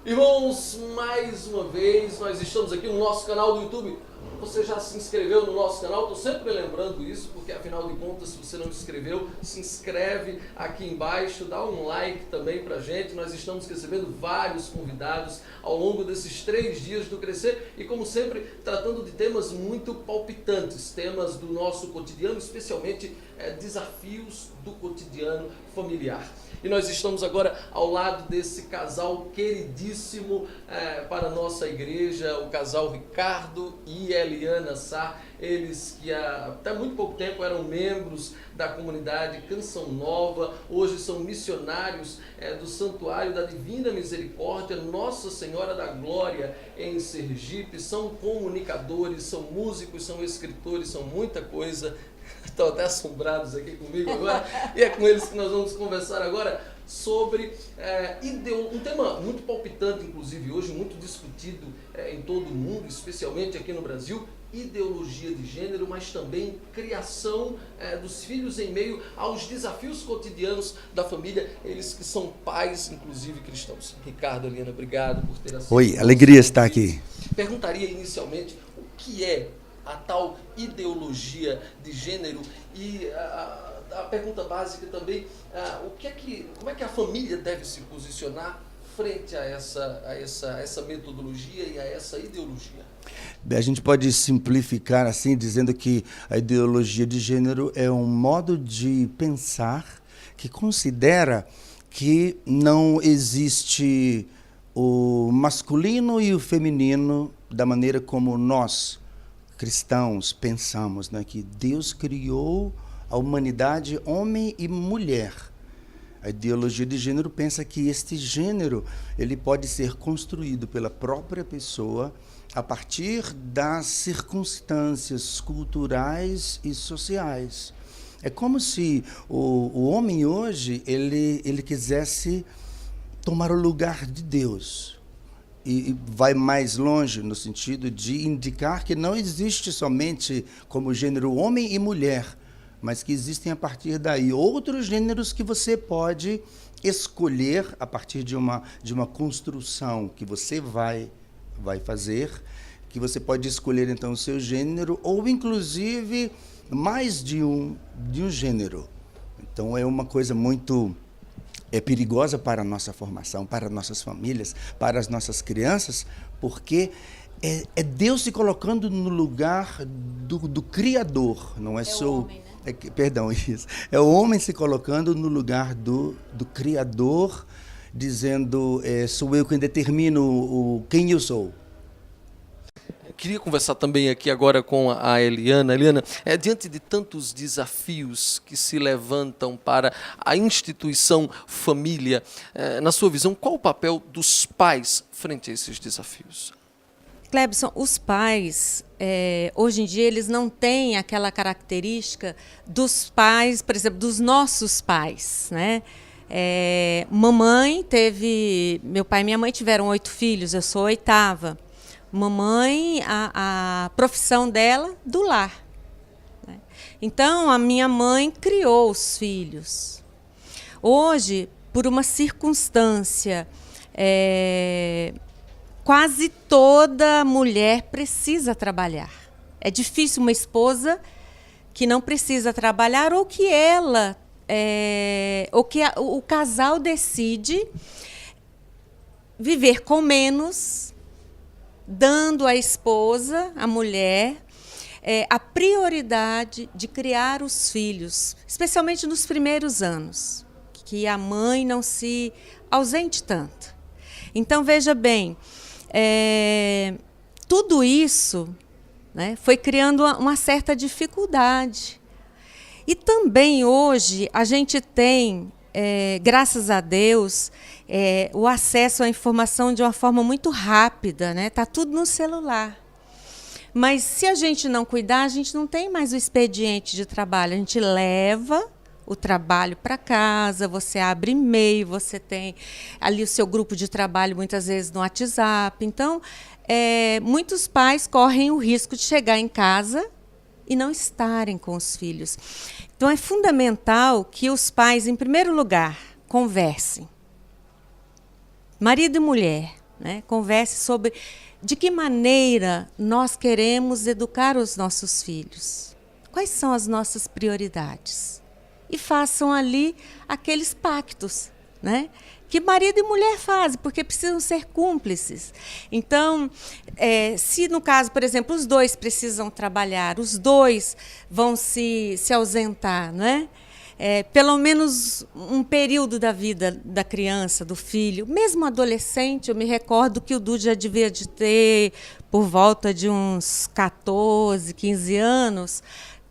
Irmãos, mais uma vez, nós estamos aqui no nosso canal do YouTube. Você já se inscreveu no nosso canal? Estou sempre lembrando isso, porque afinal de contas, se você não se inscreveu, se inscreve aqui embaixo, dá um like também pra gente. Nós estamos recebendo vários convidados ao longo desses 3 dias do Crescer e, como sempre, tratando de temas muito palpitantes, temas do nosso cotidiano, especialmente desafios do cotidiano familiar. E nós estamos agora ao lado desse casal queridíssimo para a nossa igreja, o casal Ricardo e Eliana Sá. Eles que até muito pouco tempo eram membros da comunidade Canção Nova, hoje são missionários do Santuário da Divina Misericórdia, Nossa Senhora da Glória em Sergipe, são comunicadores, são músicos, são escritores, são muita coisa. Estão até assombrados aqui comigo agora, e é com eles que nós vamos conversar agora sobre um tema muito palpitante, inclusive hoje, muito discutido em todo o mundo, especialmente aqui no Brasil, ideologia de gênero, mas também criação dos filhos em meio aos desafios cotidianos da família, eles que são pais, inclusive cristãos. Ricardo, Eliana, obrigado por ter aceito. Oi, alegria estar aqui. Perguntaria inicialmente o que é a tal ideologia de gênero e a pergunta básica também, como é que a família deve se posicionar frente a essa metodologia e a essa ideologia? A gente pode simplificar assim, dizendo que a ideologia de gênero é um modo de pensar que considera que não existe o masculino e o feminino da maneira como nós, cristãos, pensamos, né, que Deus criou a humanidade homem e mulher. A ideologia de gênero pensa que este gênero ele pode ser construído pela própria pessoa a partir das circunstâncias culturais e sociais. É como se o homem hoje ele quisesse tomar o lugar de Deus. E vai mais longe no sentido de indicar que não existe somente como gênero homem e mulher, mas que existem a partir daí outros gêneros que você pode escolher a partir de uma construção que você vai fazer, que você pode escolher então o seu gênero ou inclusive mais de um gênero. Então é uma coisa muito perigosa para a nossa formação, para nossas famílias, para as nossas crianças, porque é Deus se colocando no lugar do Criador, não é só o homem, né? Perdão, isso. É o homem se colocando no lugar do Criador, dizendo, sou eu quem determino quem eu sou. Queria conversar também aqui agora com a Eliana. Eliana, diante de tantos desafios que se levantam para a instituição família, na sua visão, qual o papel dos pais frente a esses desafios? Clebson, os pais, hoje em dia, eles não têm aquela característica dos pais, por exemplo, dos nossos pais, né? Meu pai e minha mãe tiveram 8 filhos, eu sou a 8ª. Mamãe, a profissão dela, do lar. Né? Então, a minha mãe criou os filhos. Hoje, por uma circunstância, quase toda mulher precisa trabalhar. É difícil uma esposa que não precisa trabalhar ou que o casal decide viver com menos, dando à esposa, à mulher, a prioridade de criar os filhos, especialmente nos primeiros anos, que a mãe não se ausente tanto. Então, veja bem, tudo isso, né, foi criando uma certa dificuldade. E também hoje a gente tem, graças a Deus, o acesso à informação de uma forma muito rápida, né? Tá tudo no celular. Mas se a gente não cuidar, a gente não tem mais o expediente de trabalho. A gente leva o trabalho para casa, você abre e-mail, você tem ali o seu grupo de trabalho, muitas vezes no WhatsApp. Então, muitos pais correm o risco de chegar em casa e não estarem com os filhos. Então, é fundamental que os pais, em primeiro lugar, conversem. Marido e mulher, né? Converse sobre de que maneira nós queremos educar os nossos filhos. Quais são as nossas prioridades? E façam ali aqueles pactos, né? Que marido e mulher fazem, porque precisam ser cúmplices. Então, se no caso, por exemplo, os dois precisam trabalhar, os dois vão se ausentar, né? Pelo menos um período da vida da criança, do filho, mesmo adolescente, eu me recordo que o Dudu já devia de ter por volta de uns 14, 15 anos,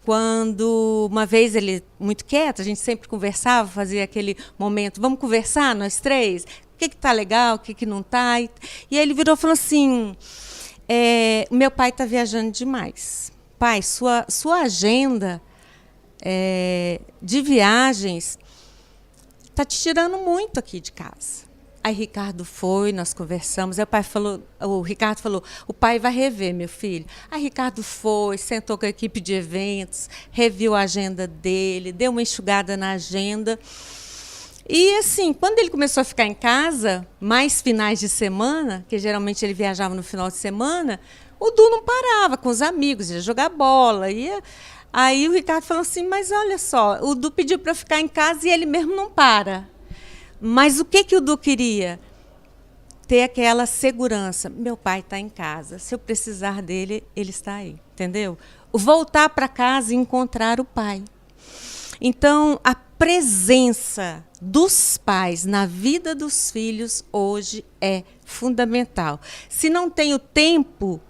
quando uma vez ele, muito quieto, a gente sempre conversava, fazia aquele momento, vamos conversar nós três? O que está legal, o que não está? E aí ele virou e falou assim, meu pai está viajando demais. Pai, sua agenda de viagens está te tirando muito aqui de casa. Aí Ricardo foi, nós conversamos, aí o Ricardo falou, o pai vai rever, meu filho. Aí Ricardo foi, sentou com a equipe de eventos, reviu a agenda dele, deu uma enxugada na agenda. E assim, quando ele começou a ficar em casa, mais finais de semana, que geralmente ele viajava no final de semana, o Du não parava com os amigos, ia jogar bola, ia... Aí o Ricardo falou assim, mas olha só, o Du pediu para ficar em casa e ele mesmo não para. Mas o que o Du queria? Ter aquela segurança. Meu pai está em casa. Se eu precisar dele, ele está aí. Entendeu? Voltar para casa e encontrar o pai. Então, a presença dos pais na vida dos filhos hoje é fundamental. Se não tem o tempo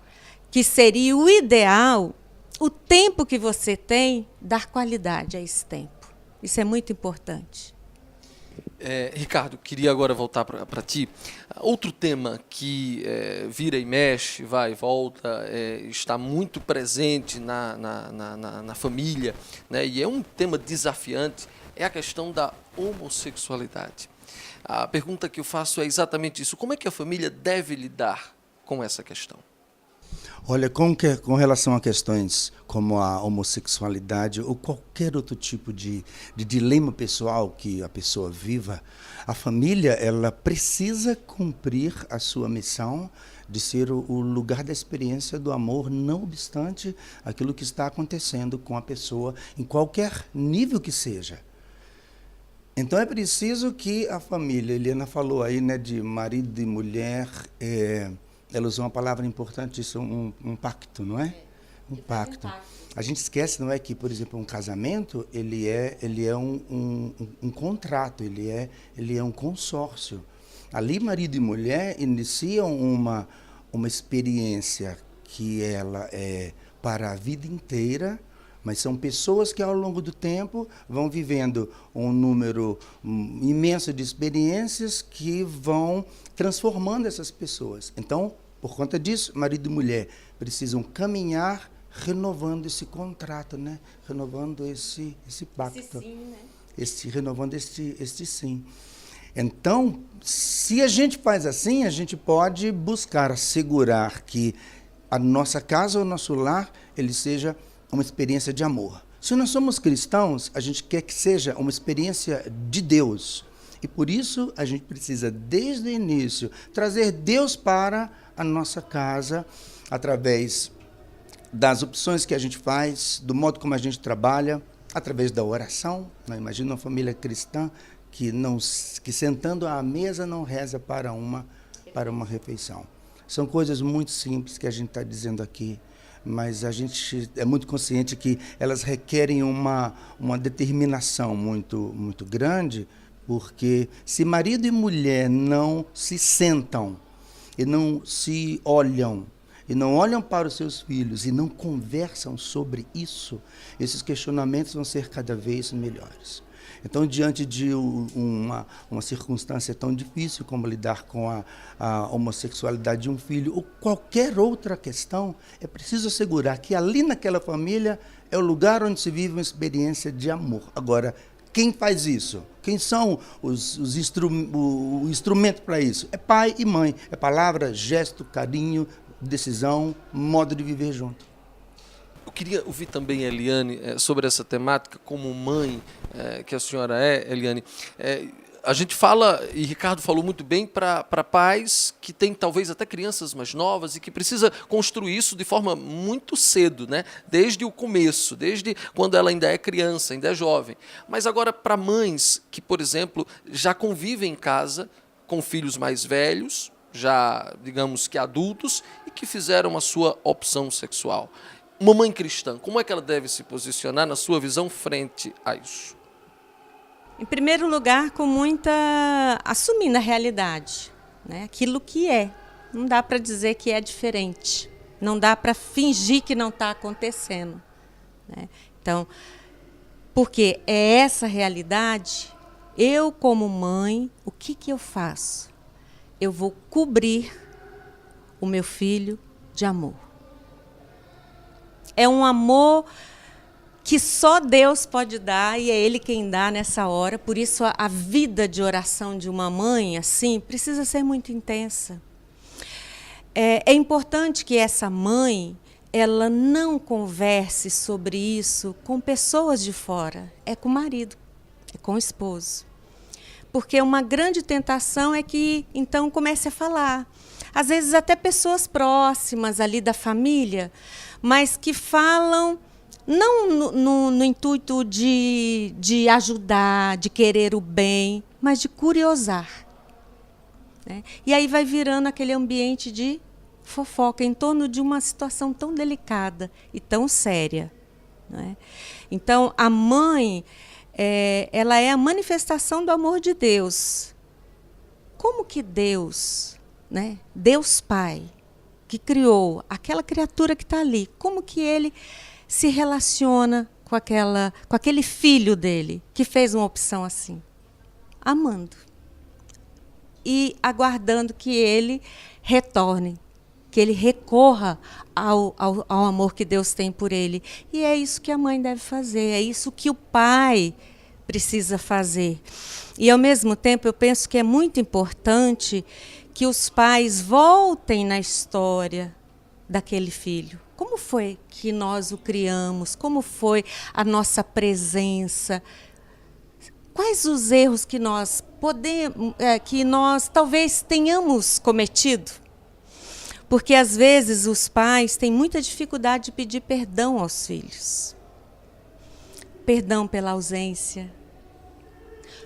que seria o ideal, o tempo que você tem, dar qualidade a esse tempo. Isso é muito importante. Ricardo, queria agora voltar para ti. Outro tema que vira e mexe, vai e volta, está muito presente na família, né, e é um tema desafiante, é a questão da homossexualidade. A pergunta que eu faço é exatamente isso. Como é que a família deve lidar com essa questão? Olha, com relação a questões como a homossexualidade ou qualquer outro tipo de dilema pessoal que a pessoa viva, a família ela precisa cumprir a sua missão de ser o lugar da experiência do amor, não obstante aquilo que está acontecendo com a pessoa, em qualquer nível que seja. Então é preciso que a família, Eliana falou aí, né, de marido e mulher, ela usou uma palavra importante, isso é um pacto, não é? Um pacto. A gente esquece, não é, que, por exemplo, um casamento, ele é um contrato, ele é um consórcio. Ali, marido e mulher iniciam uma experiência que ela é para a vida inteira, mas são pessoas que, ao longo do tempo, vão vivendo um número imenso de experiências que vão transformando essas pessoas. Então, por conta disso, marido e mulher precisam caminhar renovando esse contrato, né? Renovando esse pacto. Esse sim, né? Renovando este sim. Então, se a gente faz assim, a gente pode buscar assegurar que a nossa casa ou o nosso lar, ele seja uma experiência de amor. Se nós somos cristãos, a gente quer que seja uma experiência de Deus. E por isso a gente precisa, desde o início, trazer Deus para a nossa casa, através das opções que a gente faz, do modo como a gente trabalha, através da oração. Imagina uma família cristã que sentando à mesa não reza para uma refeição. São coisas muito simples que a gente está dizendo aqui, mas a gente é muito consciente que elas requerem uma determinação muito, muito grande, porque se marido e mulher não se sentam e não se olham, e não olham para os seus filhos e não conversam sobre isso, esses questionamentos vão ser cada vez melhores. Então, diante de uma circunstância tão difícil como lidar com a homossexualidade de um filho ou qualquer outra questão, é preciso assegurar que ali naquela família é o lugar onde se vive uma experiência de amor. Agora, quem faz isso? Quem são o instrumento para isso? É pai e mãe. É palavra, gesto, carinho, decisão, modo de viver junto. Eu queria ouvir também a Eliane sobre essa temática, como mãe que a senhora é, Eliane. a gente fala, e Ricardo falou muito bem, para pais que têm talvez até crianças mais novas e que precisa construir isso de forma muito cedo, né? Desde o começo, desde quando ela ainda é criança, ainda é jovem. Mas agora para mães que, por exemplo, já convivem em casa com filhos mais velhos, já, digamos que adultos, e que fizeram a sua opção sexual. Uma mãe cristã, como é que ela deve se posicionar, na sua visão, frente a isso? Em primeiro lugar, com muita... assumindo a realidade, né? Aquilo que é. Não dá para dizer que é diferente. Não dá para fingir que não está acontecendo, né? Então, porque é essa realidade, eu como mãe, o que eu faço? Eu vou cobrir o meu filho de amor. É um amor que só Deus pode dar, e é Ele quem dá nessa hora. Por isso, a vida de oração de uma mãe, assim, precisa ser muito intensa. É importante que essa mãe, ela não converse sobre isso com pessoas de fora. É com o marido, é com o esposo. Porque uma grande tentação é que, então, comece a falar. Às vezes, até pessoas próximas ali da família, mas que falam... não no intuito de ajudar, de querer o bem, mas de curiosar, né? E aí vai virando aquele ambiente de fofoca em torno de uma situação tão delicada e tão séria, né? Então, a mãe, ela é a manifestação do amor de Deus. Como que Deus, né? Deus Pai, que criou aquela criatura que está ali, como que Ele se relaciona com aquele filho dele, que fez uma opção assim? Amando. E aguardando que ele retorne, que ele recorra ao amor que Deus tem por ele. E é isso que a mãe deve fazer, é isso que o pai precisa fazer. E, ao mesmo tempo, eu penso que é muito importante que os pais voltem na história daquele filho. Como foi que nós o criamos? Como foi a nossa presença? Quais os erros que nós talvez tenhamos cometido? Porque às vezes os pais têm muita dificuldade de pedir perdão aos filhos. Perdão pela ausência.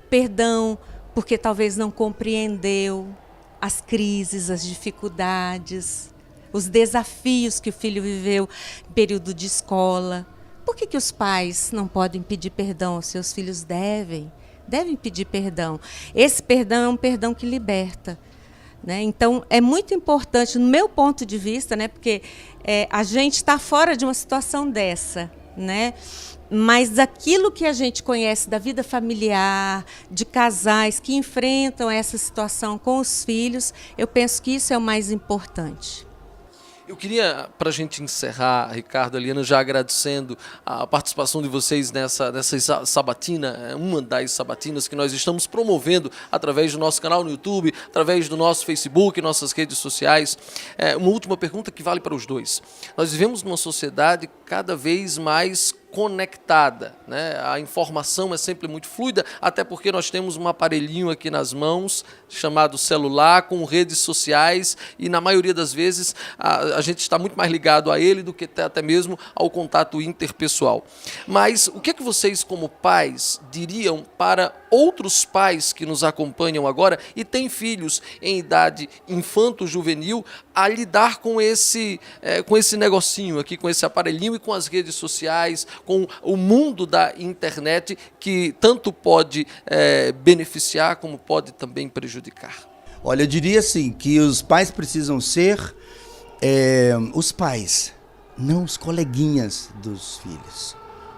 Perdão porque talvez não compreendeu as crises, as dificuldades, os desafios que o filho viveu em período de escola. Por que os pais não podem pedir perdão aos seus filhos? Devem pedir perdão. Esse perdão é um perdão que liberta, né? Então, é muito importante, no meu ponto de vista, né, porque a gente está fora de uma situação dessa, né? Mas aquilo que a gente conhece da vida familiar, de casais que enfrentam essa situação com os filhos, eu penso que isso é o mais importante. Eu queria, para a gente encerrar, Ricardo, Eliana, já agradecendo a participação de vocês nessa sabatina, uma das sabatinas que nós estamos promovendo através do nosso canal no YouTube, através do nosso Facebook, nossas redes sociais. Uma última pergunta que vale para os dois. Nós vivemos numa sociedade cada vez mais conectada, né? A informação é sempre muito fluida, até porque nós temos um aparelhinho aqui nas mãos chamado celular, com redes sociais, e na maioria das vezes a gente está muito mais ligado a ele do que até mesmo ao contato interpessoal. Mas o que é que vocês, como pais, diriam para outros pais que nos acompanham agora e têm filhos em idade infanto-juvenil a lidar com esse negocinho aqui, com esse aparelhinho e com as redes sociais, com o mundo da internet, que tanto pode beneficiar como pode também prejudicar? Olha, eu diria assim, que os pais precisam ser os pais, não os coleguinhas dos filhos.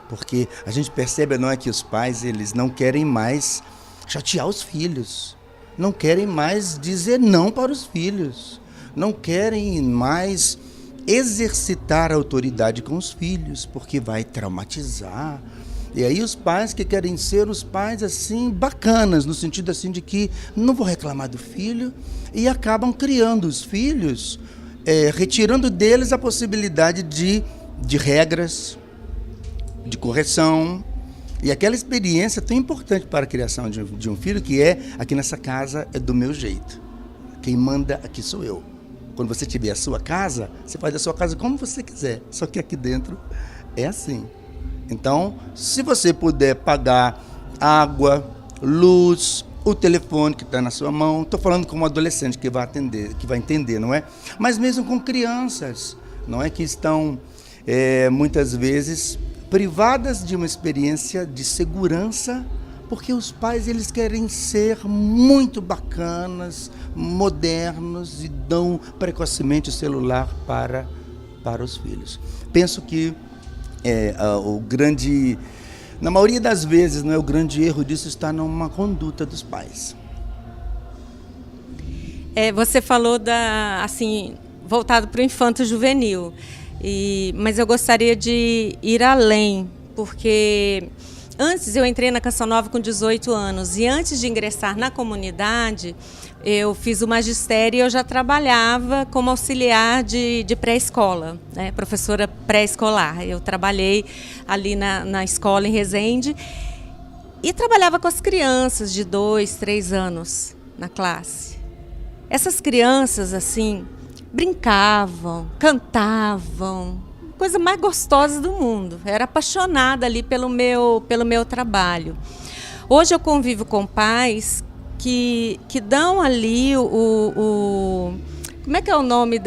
Porque a gente percebe, não é, que os pais, eles não querem mais chatear os filhos, não querem mais dizer não para os filhos, não querem mais exercitar a autoridade com os filhos, porque vai traumatizar. E aí os pais que querem ser os pais assim bacanas, no sentido assim de que não vou reclamar do filho, e acabam criando os filhos, retirando deles a possibilidade de regras, de correção, E aquela experiência é tão importante para a criação de um filho, que é, aqui nessa casa é do meu jeito. Quem manda aqui sou eu. Quando você tiver a sua casa, você faz a sua casa como você quiser. Só que aqui dentro é assim. Então, se você puder pagar água, luz, o telefone que está na sua mão, estou falando com um adolescente que vai atender, que vai entender, não é? Mas mesmo com crianças, não é, que estão muitas vezes privadas de uma experiência de segurança, porque os pais eles querem ser muito bacanas, modernos e dão precocemente o celular para os filhos. Penso que na maioria das vezes, não é, o grande erro disso está numa conduta dos pais. Você falou voltado para o infanto juvenil. Mas eu gostaria de ir além, porque antes eu entrei na Canção Nova com 18 anos e antes de ingressar na comunidade, eu fiz o magistério e eu já trabalhava como auxiliar de pré-escola, né? Professora pré-escolar. Eu trabalhei ali na escola em Resende e trabalhava com as crianças de 2, 3 anos na classe. Essas crianças, assim, brincavam, cantavam, coisa mais gostosa do mundo. Era apaixonada ali pelo meu trabalho. Hoje eu convivo com pais que dão ali como é que é o nome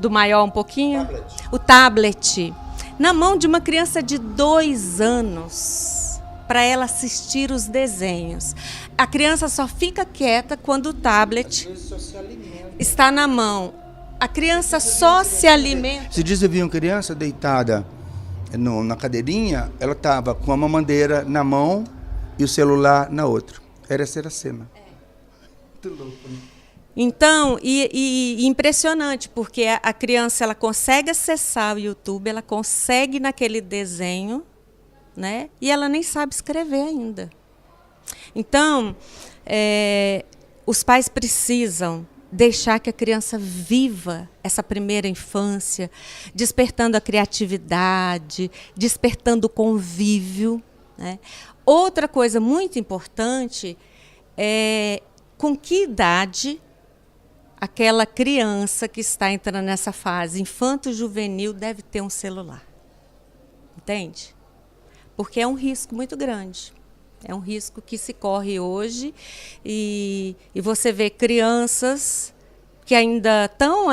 do maior um pouquinho? Tablet. O tablet. Na mão de uma criança de 2 anos, para ela assistir os desenhos. A criança só fica quieta quando o tablet está na mão. A criança só se alimenta. Se diz, eu vi uma criança deitada na cadeirinha, ela estava com a mamadeira na mão e o celular na outra. Essa era a cena. Muito louco, né? Então, e impressionante, porque a criança ela consegue acessar o YouTube, ela consegue naquele desenho, né? E ela nem sabe escrever ainda. Então, os pais precisam deixar que a criança viva essa primeira infância, despertando a criatividade, despertando o convívio, né? Outra coisa muito importante é com que idade aquela criança que está entrando nessa fase infanto-juvenil deve ter um celular. Entende? Porque é um risco muito grande. É um risco que se corre hoje e você vê crianças que ainda estão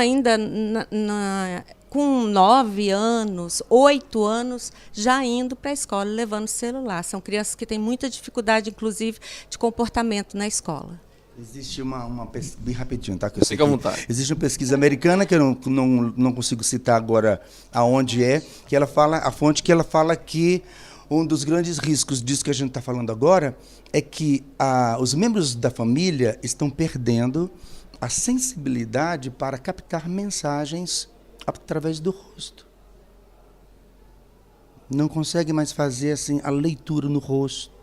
com 9 anos, 8 anos, já indo para a escola e levando celular. São crianças que têm muita dificuldade, inclusive, de comportamento na escola. Existe uma pesquisa, bem rapidinho, tá? Fica à vontade. Existe uma pesquisa americana, que eu não consigo citar agora aonde que ela fala, a fonte que ela fala que um dos grandes riscos disso que a gente está falando agora é que os membros da família estão perdendo a sensibilidade para captar mensagens através do rosto. Não consegue mais fazer assim a leitura no rosto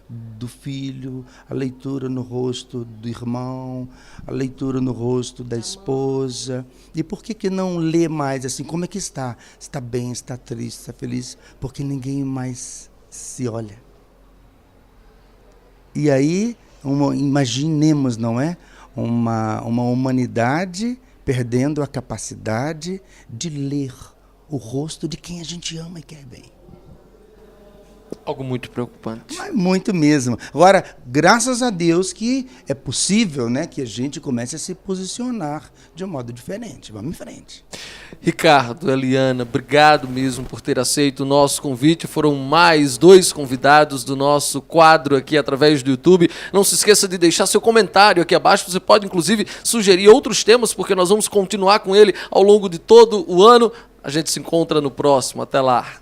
do filho, a leitura no rosto do irmão, a leitura no rosto da esposa. E por que não lê mais assim? Como é que está? Está bem, está triste, está feliz? Porque ninguém mais se olha. E aí, imaginemos, não é? Uma humanidade perdendo a capacidade de ler o rosto de quem a gente ama e quer bem. Algo muito preocupante. Mas muito mesmo. Agora, graças a Deus que é possível, né, que a gente comece a se posicionar de um modo diferente. Vamos em frente. Ricardo, Eliana, obrigado mesmo por ter aceito o nosso convite. Foram mais 2 convidados do nosso quadro aqui através do YouTube. Não se esqueça de deixar seu comentário aqui abaixo. Você pode, inclusive, sugerir outros temas, porque nós vamos continuar com ele ao longo de todo o ano. A gente se encontra no próximo. Até lá.